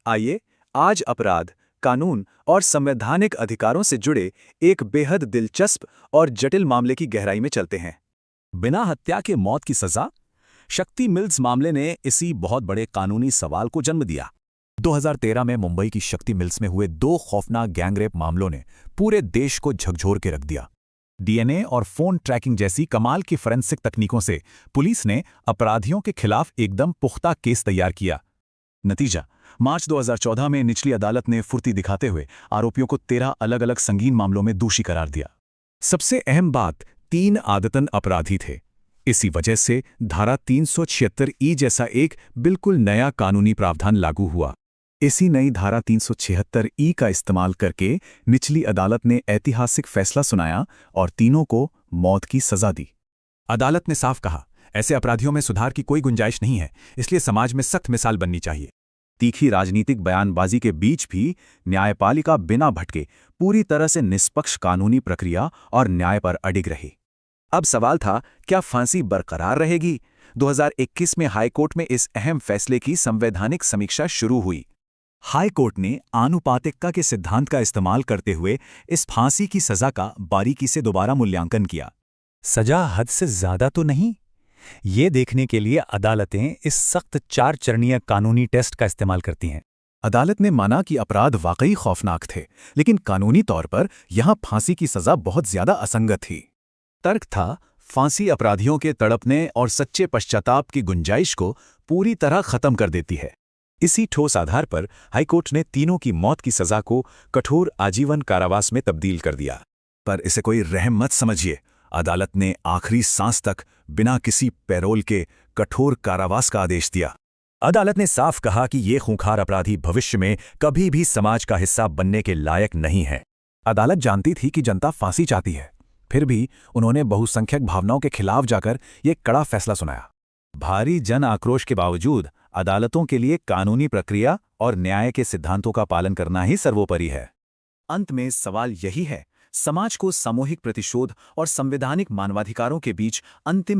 आइए आज अपराध, कानून और संवैधानिक अधिकारों से जुड़े एक बेहद दिलचस्प और जटिल मामले की गहराई में चलते हैं। बिना हत्या के मौत की सजा। शक्ति मिल्स मामले ने इसी बहुत बड़े कानूनी सवाल को जन्म दिया। 2013 में मुंबई की शक्ति मिल्स में हुए 2 खौफनाक गैंगरेप मामलों ने पूरे देश को झकझोर के रख दिया। डीएनए और फोन ट्रैकिंग जैसी कमाल की फोरेंसिक तकनीकों से पुलिस ने अपराधियों के खिलाफ एकदम पुख्ता केस तैयार किया। नतीजा, मार्च 2014 में निचली अदालत ने फुर्ती दिखाते हुए आरोपियों को 13 अलग अलग संगीन मामलों में दोषी करार दिया। सबसे अहम बात, 3 आदतन अपराधी थे। इसी वजह से धारा 376 ई जैसा एक बिल्कुल नया कानूनी प्रावधान लागू हुआ। इसी नई धारा 376 ई का इस्तेमाल करके निचली अदालत ने ऐतिहासिक फैसला सुनाया और तीनों को मौत की सजा दी। अदालत ने साफ कहा, ऐसे अपराधियों में सुधार की कोई गुंजाइश नहीं है, इसलिए समाज में सख्त मिसाल बननी चाहिए। तीखी राजनीतिक बयानबाजी के बीच भी न्यायपालिका बिना भटके पूरी तरह से निष्पक्ष कानूनी प्रक्रिया और न्याय पर अडिग रही। अब सवाल था, क्या फांसी बरकरार रहेगी? 2021 में हाईकोर्ट में इस अहम फैसले की संवैधानिक समीक्षा शुरू हुई। हाईकोर्ट ने आनुपातिकता के सिद्धांत का इस्तेमाल करते हुए इस फांसी की सजा का बारीकी से दोबारा मूल्यांकन किया। सजा हद से ज्यादा तो नहीं? ये देखने के लिए अदालतें इस सख्त 4 चरणीय कानूनी टेस्ट का इस्तेमाल करती हैं। अदालत ने माना कि अपराध वाकई खौफनाक थे, लेकिन कानूनी तौर पर यहां फांसी की सजा बहुत ज्यादा असंगत थी। तर्क था, फांसी अपराधियों के तड़पने और सच्चे पश्चाताप की गुंजाइश को पूरी तरह खत्म कर देती है। इसी ठोस आधार पर हाईकोर्ट ने तीनों की मौत की सजा को कठोर आजीवन कारावास में तब्दील कर दिया। पर इसे कोई रहम मत समझिए, अदालत ने आखिरी सांस तक बिना किसी पैरोल के कठोर कारावास का आदेश दिया। अदालत ने साफ कहा कि ये खूंखार अपराधी भविष्य में कभी भी समाज का हिस्सा बनने के लायक नहीं है। अदालत जानती थी कि जनता फांसी चाहती है, फिर भी उन्होंने बहुसंख्यक भावनाओं के खिलाफ जाकर ये कड़ा फैसला सुनाया। भारी जन आक्रोश के बावजूद अदालतों के लिए कानूनी प्रक्रिया और न्याय के सिद्धांतों का पालन करना ही सर्वोपरि है। अंत में सवाल यही है, समाज को सामूहिक प्रतिशोध और संवैधानिक मानवाधिकारों के बीच अंतिम